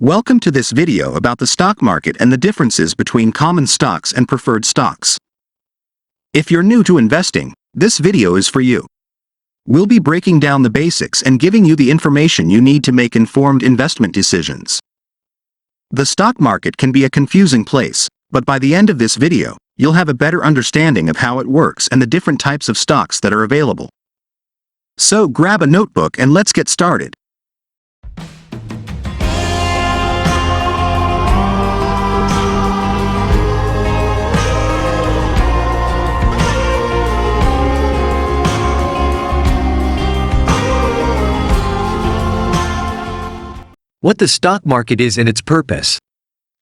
Welcome to this video about the stock market and the differences between common stocks and preferred stocks. If you're new to investing, this video is for you. We'll be breaking down the basics and giving you the information you need to make informed investment decisions. The stock market can be a confusing place, but by the end of this video, you'll have a better understanding of how it works and the different types of stocks that are available. So grab a notebook and let's get started. What the stock market is and its purpose.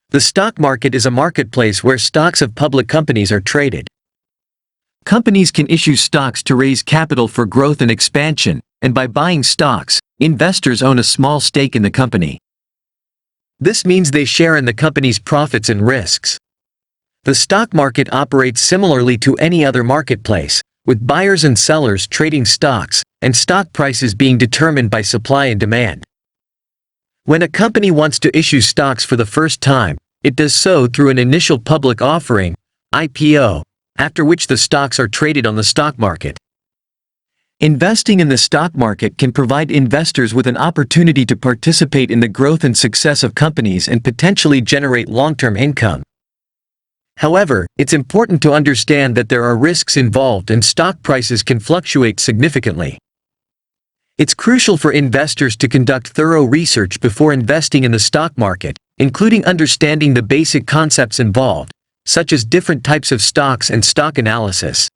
The stock market is a marketplace where stocks of public companies are traded. Companies can issue stocks to raise capital for growth and expansion, and by buying stocks, investors own a small stake in the company. This means they share in the company's profits and risks. The stock market operates similarly to any other marketplace, with buyers and sellers trading stocks, and stock prices being determined by supply and demand. When a company wants to issue stocks for the first time, it does so through an initial public offering, IPO, after which the stocks are traded on the stock market. Investing in the stock market can provide investors with an opportunity to participate in the growth and success of companies and potentially generate long-term income. However, it's important to understand that there are risks involved and stock prices can fluctuate significantly. It's crucial for investors to conduct thorough research before investing in the stock market, including understanding the basic concepts involved, such as different types of stocks and stock analysis.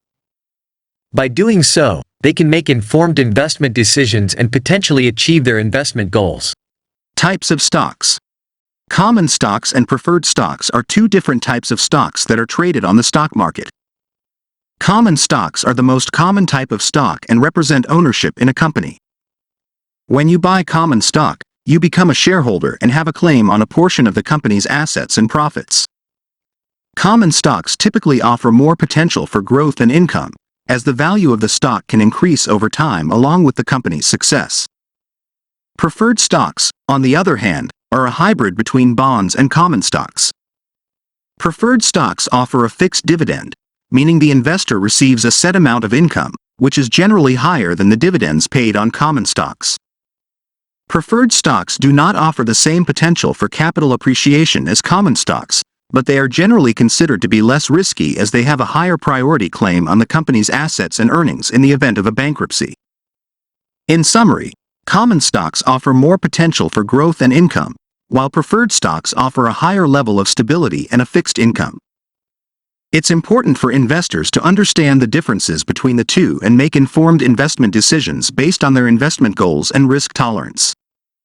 By doing so, they can make informed investment decisions and potentially achieve their investment goals. Types of stocks. Common stocks and preferred stocks are two different types of stocks that are traded on the stock market. Common stocks are the most common type of stock and represent ownership in a company. When you buy common stock, you become a shareholder and have a claim on a portion of the company's assets and profits. Common stocks typically offer more potential for growth and income, as the value of the stock can increase over time along with the company's success. Preferred stocks, on the other hand, are a hybrid between bonds and common stocks. Preferred stocks offer a fixed dividend, meaning the investor receives a set amount of income, which is generally higher than the dividends paid on common stocks. Preferred stocks do not offer the same potential for capital appreciation as common stocks, but they are generally considered to be less risky as they have a higher priority claim on the company's assets and earnings in the event of a bankruptcy. In summary, common stocks offer more potential for growth and income, while preferred stocks offer a higher level of stability and a fixed income. It's important for investors to understand the differences between the two and make informed investment decisions based on their investment goals and risk tolerance.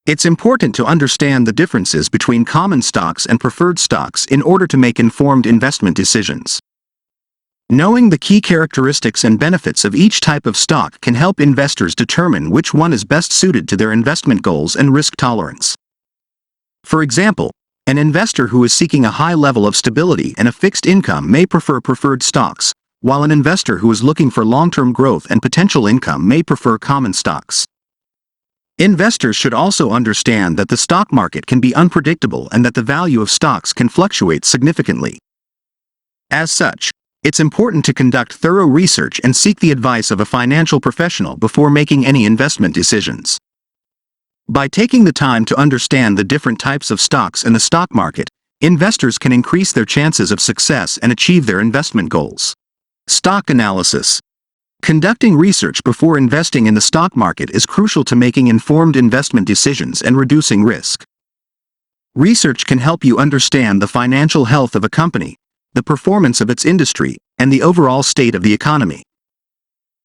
It's important to understand the differences between common stocks and preferred stocks in order to make informed investment decisions. Knowing the key characteristics and benefits of each type of stock can help investors determine which one is best suited to their investment goals and risk tolerance. For example, an investor who is seeking a high level of stability and a fixed income may prefer preferred stocks, while an investor who is looking for long-term growth and potential income may prefer common stocks. Investors should also understand that the stock market can be unpredictable and that the value of stocks can fluctuate significantly. As such, it's important to conduct thorough research and seek the advice of a financial professional before making any investment decisions. By taking the time to understand the different types of stocks in the stock market, investors can increase their chances of success and achieve their investment goals. Stock analysis. Conducting research before investing in the stock market is crucial to making informed investment decisions and reducing risk. Research can help you understand the financial health of a company, the performance of its industry, and the overall state of the economy.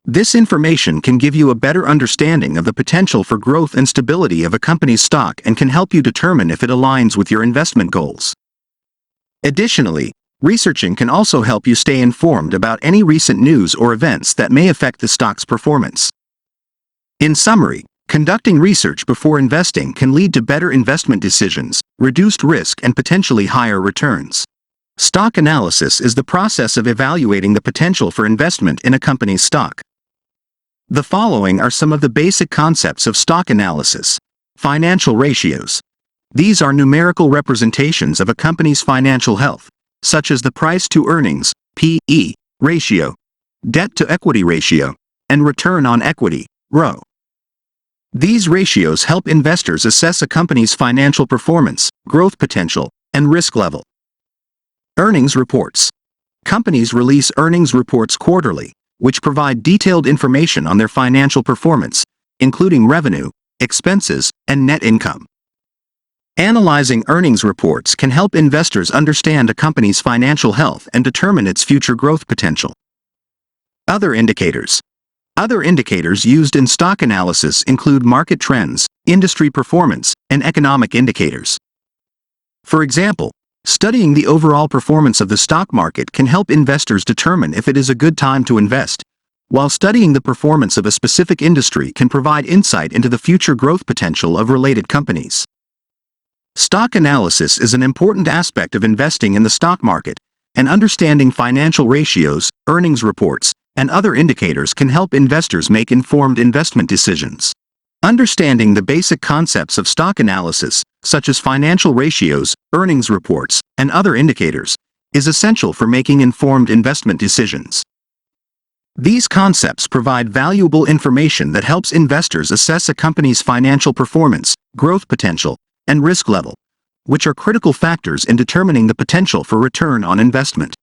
This information can give you a better understanding of the potential for growth and stability of a company's stock and can help you determine if it aligns with your investment goals. Additionally, researching can also help you stay informed about any recent news or events that may affect the stock's performance. In summary, conducting research before investing can lead to better investment decisions, reduced risk, and potentially higher returns. Stock analysis is the process of evaluating the potential for investment in a company's stock. The following are some of the basic concepts of stock analysis. Financial ratios. These are numerical representations of a company's financial health, such as the price-to-earnings (P/E) ratio, debt-to-equity ratio, and return on equity (ROE). These ratios help investors assess a company's financial performance, growth potential, and risk level. Earnings reports. Companies release earnings reports quarterly, which provide detailed information on their financial performance, including revenue, expenses, and net income. Analyzing earnings reports can help investors understand a company's financial health and determine its future growth potential. Other indicators. Other indicators used in stock analysis include market trends, industry performance, and economic indicators. For example, studying the overall performance of the stock market can help investors determine if it is a good time to invest, while studying the performance of a specific industry can provide insight into the future growth potential of related companies. Stock analysis is an important aspect of investing in the stock market, and understanding financial ratios, earnings reports, and other indicators can help investors make informed investment decisions. Understanding the basic concepts of stock analysis, such as financial ratios, earnings reports, and other indicators, is essential for making informed investment decisions. These concepts provide valuable information that helps investors assess a company's financial performance, growth potential, and risk level, which are critical factors in determining the potential for return on investment.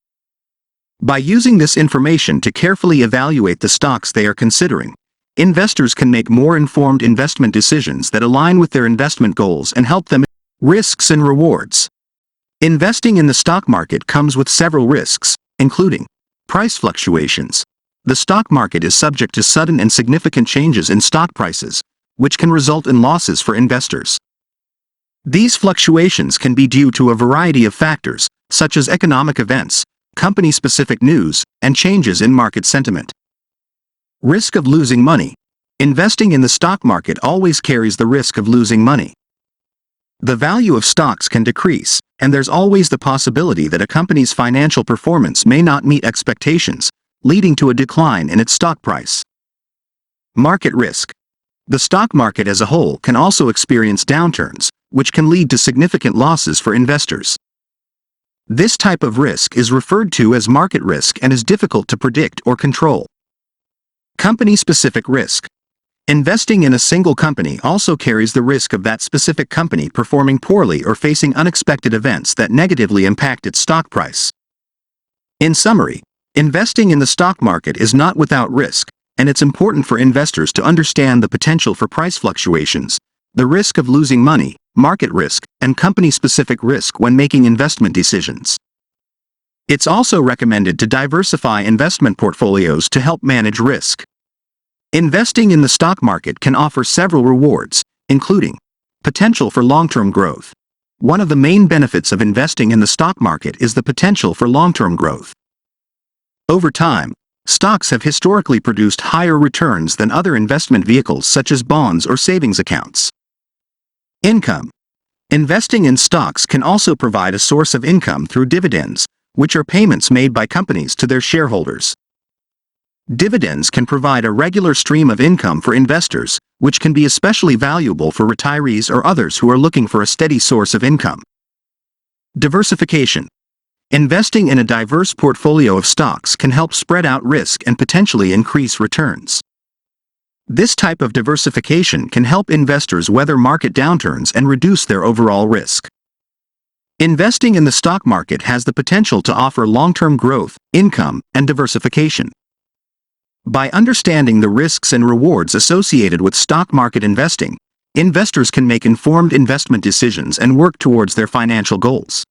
By using this information to carefully evaluate the stocks they are considering, investors can make more informed investment decisions that align with their investment goals and help them. Risks and rewards. Investing in the stock market comes with several risks, including price fluctuations. The stock market is subject to sudden and significant changes in stock prices, which can result in losses for investors. These fluctuations can be due to a variety of factors, such as economic events, company-specific news, and changes in market sentiment. Risk of losing money. Investing in the stock market always carries the risk of losing money. The value of stocks can decrease, and there's always the possibility that a company's financial performance may not meet expectations, leading to a decline in its stock price. Market risk. The stock market as a whole can also experience downturns, which can lead to significant losses for investors. This type of risk is referred to as market risk and is difficult to predict or control. Company-specific risk. Investing in a single company also carries the risk of that specific company performing poorly or facing unexpected events that negatively impact its stock price. In summary, investing in the stock market is not without risk, and it's important for investors to understand the potential for price fluctuations, the risk of losing money, market risk, and company-specific risk when making investment decisions. It's also recommended to diversify investment portfolios to help manage risk. Investing in the stock market can offer several rewards, including potential for long-term growth. One of the main benefits of investing in the stock market is the potential for long-term growth. Over time, stocks have historically produced higher returns than other investment vehicles such as bonds or savings accounts. Income. Investing in stocks can also provide a source of income through dividends, which are payments made by companies to their shareholders. Dividends can provide a regular stream of income for investors, which can be especially valuable for retirees or others who are looking for a steady source of income. Diversification. Investing in a diverse portfolio of stocks can help spread out risk and potentially increase returns. This type of diversification can help investors weather market downturns and reduce their overall risk. Investing in the stock market has the potential to offer long-term growth, income, and diversification. By understanding the risks and rewards associated with stock market investing, investors can make informed investment decisions and work towards their financial goals.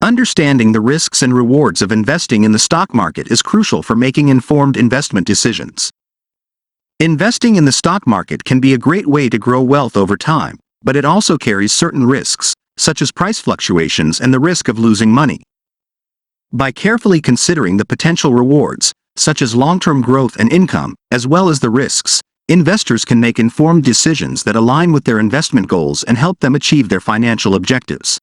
Understanding the risks and rewards of investing in the stock market is crucial for making informed investment decisions. Investing in the stock market can be a great way to grow wealth over time, but it also carries certain risks, such as price fluctuations and the risk of losing money. By carefully considering the potential rewards, such as long-term growth and income, as well as the risks, investors can make informed decisions that align with their investment goals and help them achieve their financial objectives.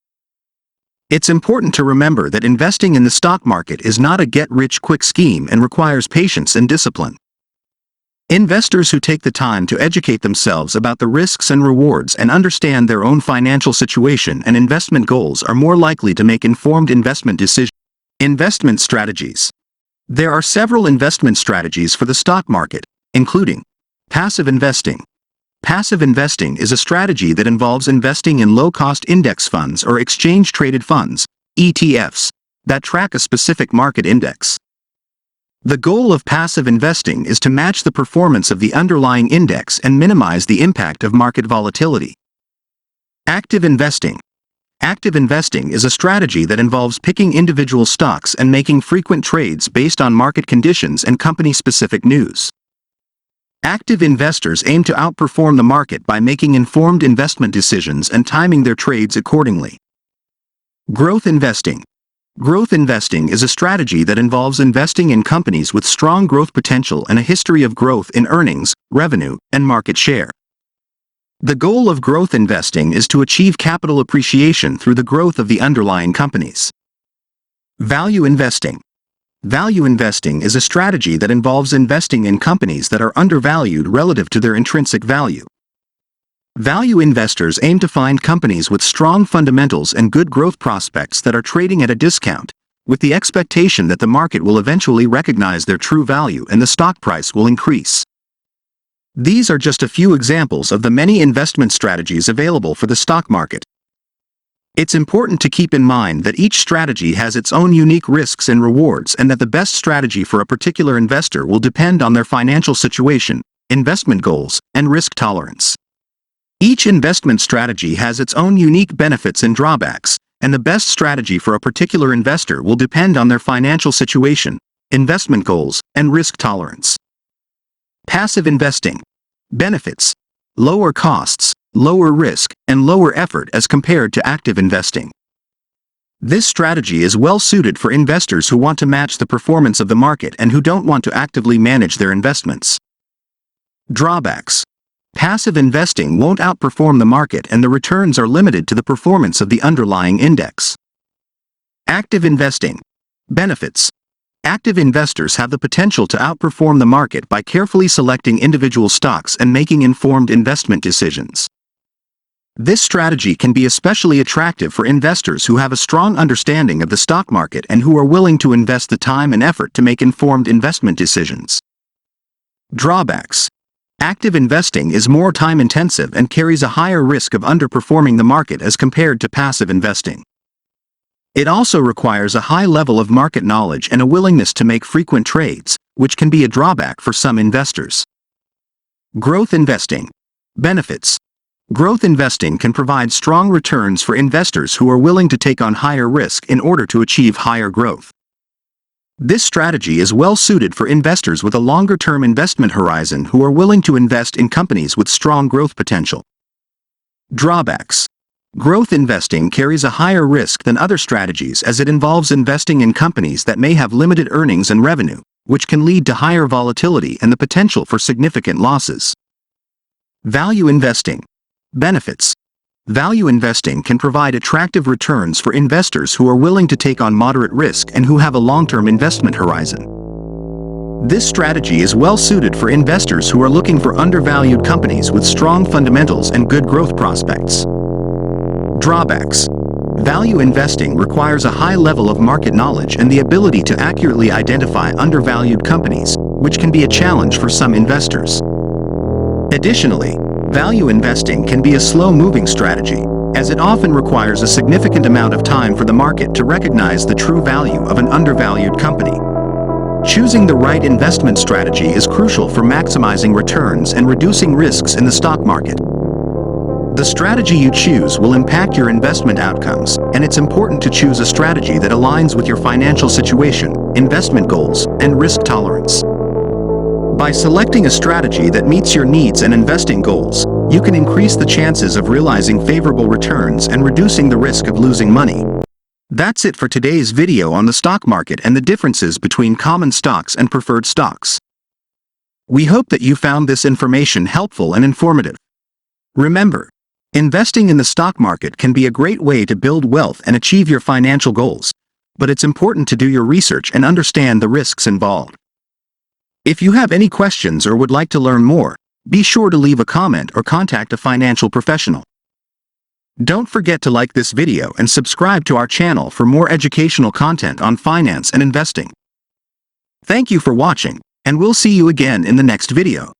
It's important to remember that investing in the stock market is not a get-rich-quick scheme and requires patience and discipline. Investors who take the time to educate themselves about the risks and rewards and understand their own financial situation and investment goals are more likely to make informed investment decisions. Investment strategies. There are several investment strategies for the stock market, including passive investing. Passive investing is a strategy that involves investing in low-cost index funds or exchange-traded funds, ETFs, that track a specific market index. The goal of passive investing is to match the performance of the underlying index and minimize the impact of market volatility. Active investing. Active investing is a strategy that involves picking individual stocks and making frequent trades based on market conditions and company-specific news. Active investors aim to outperform the market by making informed investment decisions and timing their trades accordingly. Growth investing. Growth investing is a strategy that involves investing in companies with strong growth potential and a history of growth in earnings, revenue, and market share. The goal of growth investing is to achieve capital appreciation through the growth of the underlying companies. Value investing. Value investing is a strategy that involves investing in companies that are undervalued relative to their intrinsic value. Value investors aim to find companies with strong fundamentals and good growth prospects that are trading at a discount, with the expectation that the market will eventually recognize their true value and the stock price will increase. These are just a few examples of the many investment strategies available for the stock market. It's important to keep in mind that each strategy has its own unique risks and rewards and that the best strategy for a particular investor will depend on their financial situation, investment goals, and risk tolerance. Each investment strategy has its own unique benefits and drawbacks, and the best strategy for a particular investor will depend on their financial situation, investment goals, and risk tolerance. Passive investing. Benefits: lower costs, lower risk, and lower effort as compared to active investing. This strategy is well suited for investors who want to match the performance of the market and who don't want to actively manage their investments. Drawbacks: passive investing won't outperform the market and the returns are limited to the performance of the underlying index. Active investing. Benefits: active investors have the potential to outperform the market by carefully selecting individual stocks and making informed investment decisions. This strategy can be especially attractive for investors who have a strong understanding of the stock market and who are willing to invest the time and effort to make informed investment decisions. Drawbacks: active investing is more time-intensive and carries a higher risk of underperforming the market as compared to passive investing. It also requires a high level of market knowledge and a willingness to make frequent trades, which can be a drawback for some investors. Growth investing. Benefits: growth investing can provide strong returns for investors who are willing to take on higher risk in order to achieve higher growth. This strategy is well suited for investors with a longer-term investment horizon who are willing to invest in companies with strong growth potential. Drawbacks: growth investing carries a higher risk than other strategies as it involves investing in companies that may have limited earnings and revenue, which can lead to higher volatility and the potential for significant losses. Value investing. Benefits: value investing can provide attractive returns for investors who are willing to take on moderate risk and who have a long-term investment horizon. This strategy is well suited for investors who are looking for undervalued companies with strong fundamentals and good growth prospects. Drawbacks: value investing requires a high level of market knowledge and the ability to accurately identify undervalued companies, which can be a challenge for some investors. Additionally, value investing can be a slow-moving strategy, as it often requires a significant amount of time for the market to recognize the true value of an undervalued company. Choosing the right investment strategy is crucial for maximizing returns and reducing risks in the stock market. The strategy you choose will impact your investment outcomes, and it's important to choose a strategy that aligns with your financial situation, investment goals, and risk tolerance. By selecting a strategy that meets your needs and investing goals, you can increase the chances of realizing favorable returns and reducing the risk of losing money. That's it for today's video on the stock market and the differences between common stocks and preferred stocks. We hope that you found this information helpful and informative. Remember, investing in the stock market can be a great way to build wealth and achieve your financial goals, but it's important to do your research and understand the risks involved. If you have any questions or would like to learn more, be sure to leave a comment or contact a financial professional. Don't forget to like this video and subscribe to our channel for more educational content on finance and investing. Thank you for watching, and we'll see you again in the next video.